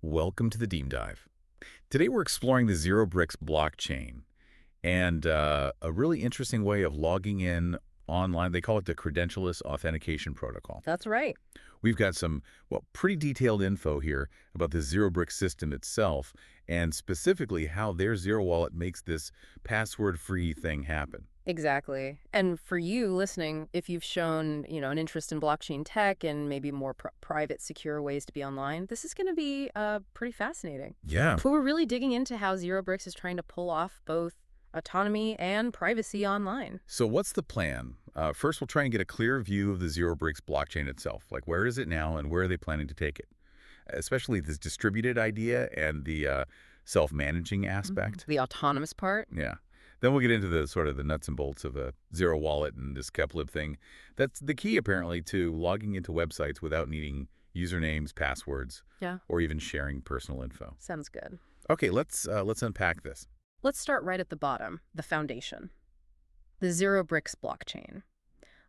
Welcome to the Deep Dive. Today we're exploring the ZeroBrix blockchain and a really interesting way of logging in online. They call it the Credentialless Authentication Protocol. That's right. We've got some, well, pretty detailed info here about the ZeroBrix system itself and specifically how their Zero Wallet makes this password-free thing happen. Exactly. And for you listening, if you've shown, an interest in blockchain tech and maybe more private, secure ways to be online, this is going to be pretty fascinating. Yeah. But we're really digging into how ZeroBrix is trying to pull off both autonomy and privacy online. So what's the plan? First, we'll try and get a clear view of the ZeroBrix blockchain itself. Like, where is it now and where are they planning to take it? Especially this distributed idea and the self-managing aspect. The autonomous part. Yeah. Then we'll get into the sort of the nuts and bolts of a Zero Wallet and this keplib thing. That's the key, apparently, to logging into websites without needing usernames, passwords, Yeah. or even sharing personal info. Sounds good. Okay, let's unpack this. Let's start right at the bottom, the foundation, the ZeroBrix blockchain.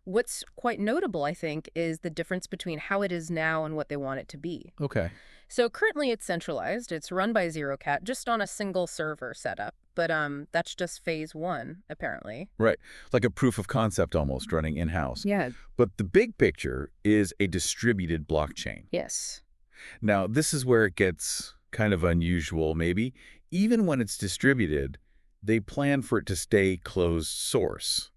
What's quite notable, I think, is the difference between how it is now and what they want it to be. Okay. So currently it's centralized. It's run by ZeroCat just on a single server setup. But that's just phase one, apparently. Right. Like a proof of concept almost running in-house. Yeah. But the big picture is a distributed blockchain. Yes. Now, this is where it gets kind of unusual, maybe. Even when it's distributed, they plan for it to stay closed source,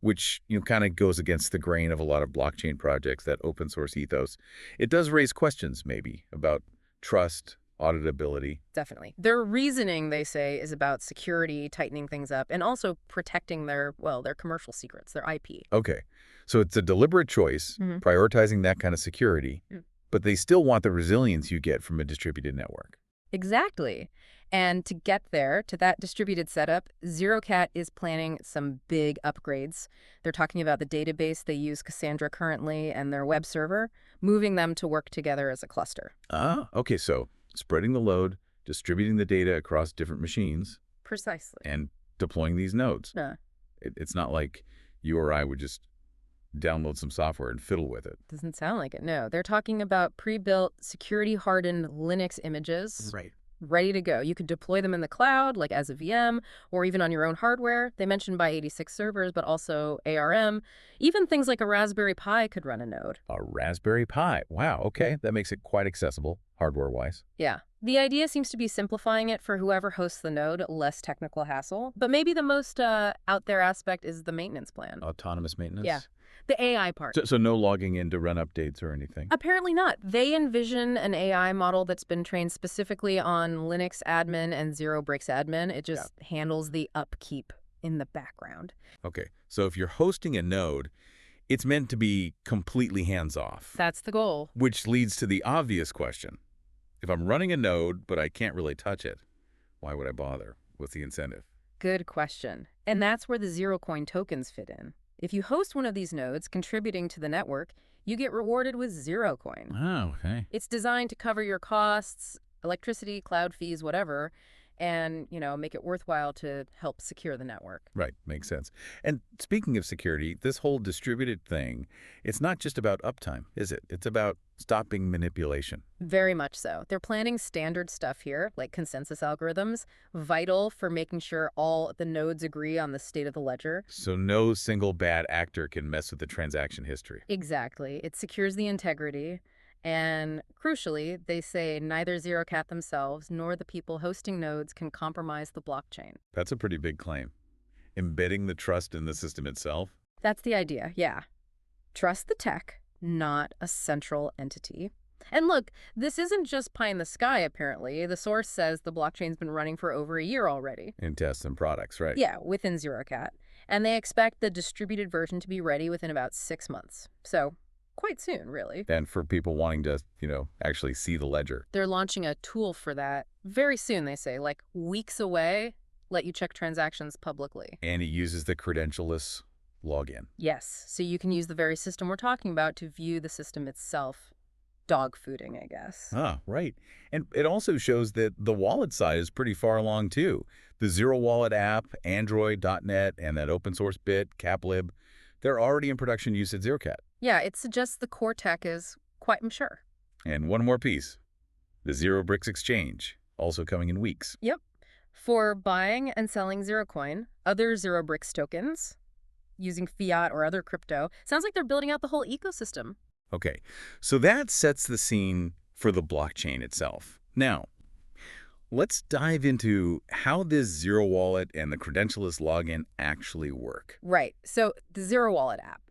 which kind of goes against the grain of a lot of blockchain projects, that open source ethos. It does raise questions, maybe, about trust, auditability. Definitely. Their reasoning, they say, is about security, tightening things up, and also protecting their commercial secrets, their IP. Okay, so it's a deliberate choice, prioritizing that kind of security, but they still want the resilience you get from a distributed network. Exactly. And to get there, to that distributed setup, ZeroCat is planning some big upgrades. They're talking about the database they use, Cassandra, currently, and their web server, moving them to work together as a cluster. Ah, okay, so spreading the load, distributing the data across different machines. Precisely. And deploying these nodes. Yeah. It's not like you or I would just download some software and fiddle with it. Doesn't sound like it, no. They're talking about pre-built, security-hardened Linux images. Right. Ready to go. You could deploy them in the cloud, like as a VM, or even on your own hardware. They mentioned by 86 servers, but also ARM. Even things like a Raspberry Pi could run a node. A Raspberry Pi. Wow, okay. That makes it quite accessible, hardware-wise. Yeah. The idea seems to be simplifying it for whoever hosts the node, less technical hassle. But maybe the most out there aspect is the maintenance plan. Autonomous maintenance? Yeah. The AI part. So no logging in to run updates or anything? Apparently not. They envision an AI model that's been trained specifically on Linux admin and ZeroBrix admin. It just handles the upkeep in the background. Okay, so if you're hosting a node, it's meant to be completely hands-off. That's the goal. Which leads to the obvious question. If I'm running a node, but I can't really touch it, why would I bother? What's the incentive? Good question. And that's where the ZeroCoin tokens fit in. If you host one of these nodes contributing to the network, you get rewarded with ZeroCoin. Oh, okay. It's designed to cover your costs, electricity, cloud fees, whatever, and, make it worthwhile to help secure the network. Right, makes sense. And speaking of security, this whole distributed thing, it's not just about uptime, is it? It's about stopping manipulation. Very much so. They're planning standard stuff here, like consensus algorithms, vital for making sure all the nodes agree on the state of the ledger. So no single bad actor can mess with the transaction history. Exactly. It secures the integrity. And crucially, they say neither ZeroCat themselves nor the people hosting nodes can compromise the blockchain. That's a pretty big claim. Embedding the trust in the system itself? That's the idea, yeah. Trust the tech, not a central entity. And look, this isn't just pie in the sky, apparently. The source says the blockchain's been running for over a year already. In tests and products, right? Yeah, within ZeroCat. And they expect the distributed version to be ready within about 6 months. So quite soon, really. And for people wanting to, actually see the ledger. They're launching a tool for that very soon, they say, like weeks away, let you check transactions publicly. And it uses the credentialless login. Yes, so you can use the very system we're talking about to view the system itself. Dog fooding, I guess. Ah, right. And it also shows that the wallet side is pretty far along, too. The Zero Wallet app, Android.net, and that open source bit, Caplib, they're already in production use at ZeroCat. Yeah, it suggests the core tech is quite mature. And one more piece. The ZeroBrix exchange, also coming in weeks. Yep. For buying and selling ZeroCoin, other ZeroBrix tokens, using fiat or other crypto, sounds like they're building out the whole ecosystem. Okay, so that sets the scene for the blockchain itself. Now, let's dive into how this Zero Wallet and the credentialless login actually work. Right. So the Zero Wallet app.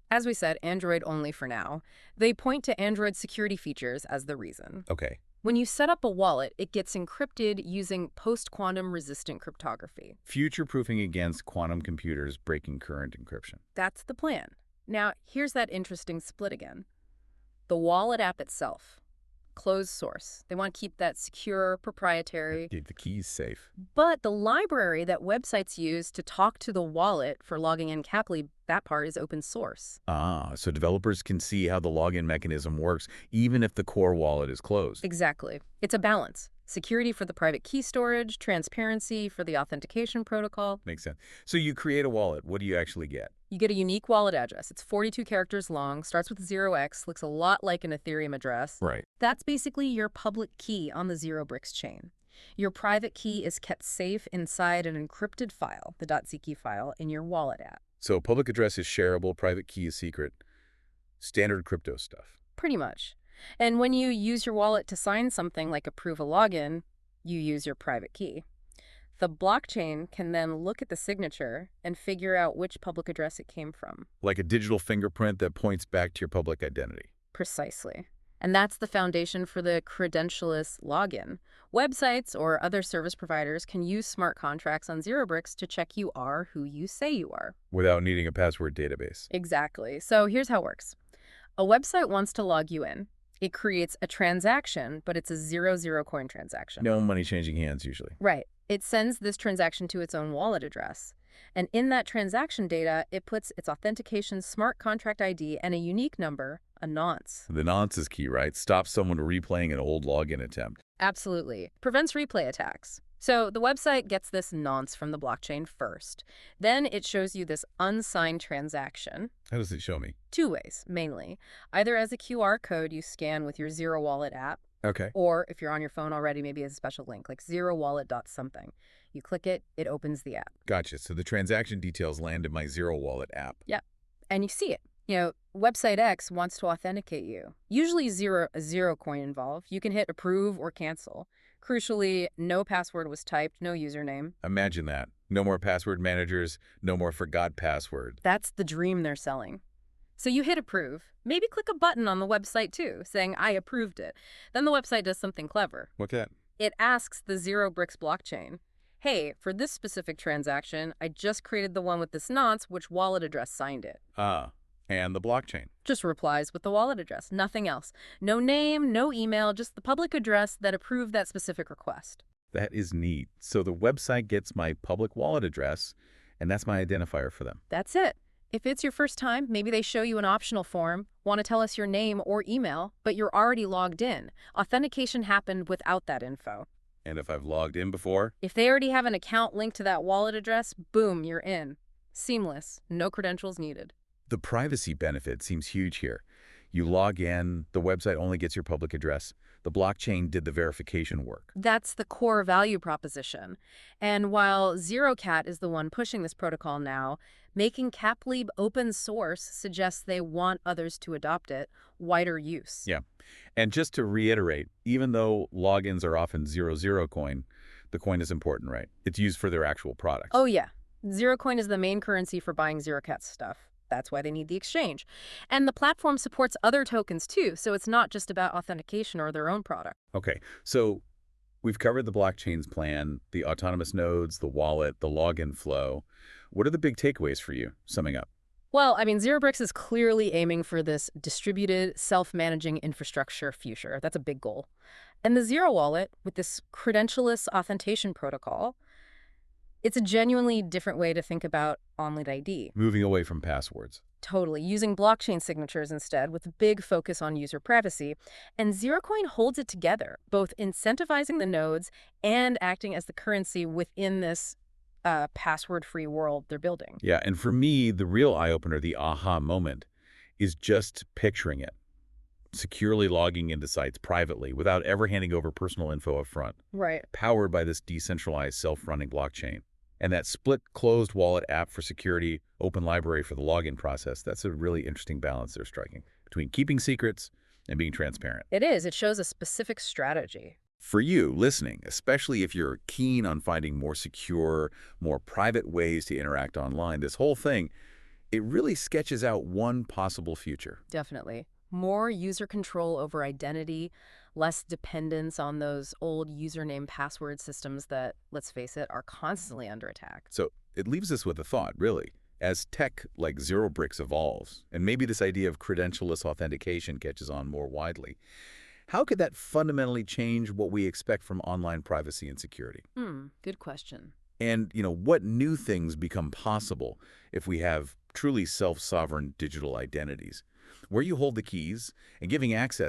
As we said, Android only for now. They point to Android security features as the reason. Okay, When you set up a wallet, it gets encrypted using post-quantum resistant cryptography. future-proofing against quantum computers breaking current encryption. That's the plan. Now, here's that interesting split again. The wallet app itself, closed source. They want to keep that secure, proprietary. Keep the keys safe. But the library that websites use to talk to the wallet for logging in Caply, that part is open source. Ah, so developers can see how the login mechanism works even if the core wallet is closed. Exactly. It's a balance. Security for the private key storage, transparency for the authentication protocol. Makes sense. So you create a wallet. What do you actually get? You get a unique wallet address. It's 42 characters long, starts with 0x, looks a lot like an Ethereum address. Right. That's basically your public key on the ZeroBrix chain. Your private key is kept safe inside an encrypted file, the .zk file, in your wallet app. So public address is shareable, private key is secret. Standard crypto stuff. Pretty much. And when you use your wallet to sign something like approve a login, you use your private key. The blockchain can then look at the signature and figure out which public address it came from. Like a digital fingerprint that points back to your public identity. Precisely. And that's the foundation for the credentialless login. Websites or other service providers can use smart contracts on ZeroBrix to check you are who you say you are. Without needing a password database. Exactly. So here's how it works. A website wants to log you in. It creates a transaction, but it's a zero coin transaction. No money changing hands usually. Right. It sends this transaction to its own wallet address. And in that transaction data, it puts its authentication smart contract ID and a unique number, a nonce. The nonce is key, right? Stops someone replaying an old login attempt. Absolutely. Prevents replay attacks. So the website gets this nonce from the blockchain first. Then it shows you this unsigned transaction. How does it show me? Two ways, mainly. Either as a QR code you scan with your Zero Wallet app, Okay. or if you're on your phone already, maybe as a special link, like zerowallet.something. You click it, it opens the app. Gotcha. So the transaction details land in my Zero Wallet app. Yep. And you see it. You know, website X wants to authenticate you. Usually a zero coin involved. You can hit approve or cancel. Crucially, no password was typed, no username. Imagine that. No more password managers, no more forgot password. That's the dream they're selling. So you hit approve. Maybe click a button on the website too, saying I approved it. Then the website does something clever. What's that? It asks the ZeroBrix blockchain, hey, for this specific transaction, I just created the one with this nonce, which wallet address signed it? And the blockchain. Just replies with the wallet address, nothing else. No name, no email, just the public address that approved that specific request. That is neat. So the website gets my public wallet address, and that's my identifier for them. That's it. If it's your first time, maybe they show you an optional form, want to tell us your name or email, but you're already logged in. Authentication happened without that info. And if I've logged in before? If they already have an account linked to that wallet address, boom, you're in. Seamless, no credentials needed. The privacy benefit seems huge here. You log in, the website only gets your public address. The blockchain did the verification work. That's the core value proposition. And while ZEROCAT is the one pushing this protocol now, making Caply open source suggests they want others to adopt it, wider use. Yeah. And just to reiterate, even though logins are often zero coin, the coin is important, right? It's used for their actual products. Oh, yeah. ZeroCoin is the main currency for buying ZeroCat stuff. That's why they need the exchange. And the platform supports other tokens too, so it's not just about authentication or their own product. Okay, so we've covered the blockchain's plan, the autonomous nodes, the wallet, the login flow. What are the big takeaways for you, summing up? Well, I mean, ZeroBrix is clearly aiming for this distributed, self-managing infrastructure future. That's a big goal. And the Zero Wallet, with this credentialless authentication protocol, it's a genuinely different way to think about online ID. Moving away from passwords. Totally. Using blockchain signatures instead, with a big focus on user privacy. And ZeroCoin holds it together, both incentivizing the nodes and acting as the currency within this password-free world they're building. Yeah, and for me, the real eye-opener, the aha moment, is just picturing it. securely logging into sites privately without ever handing over personal info up front, Right. powered by this decentralized self-running blockchain. And that split closed wallet app for security, open library for the login process, that's a really interesting balance they're striking between keeping secrets and being transparent. It is. It shows a specific strategy. For you listening, especially if you're keen on finding more secure, more private ways to interact online, this whole thing, it really sketches out one possible future. Definitely. More user control over identity, less dependence on those old username password systems that, let's face it, are constantly under attack. So it leaves us with a thought, really. As tech like ZeroBrix evolves, and maybe this idea of credentialless authentication catches on more widely, how could that fundamentally change what we expect from online privacy and security? Good question. And, what new things become possible if we have truly self-sovereign digital identities, where you hold the keys and giving access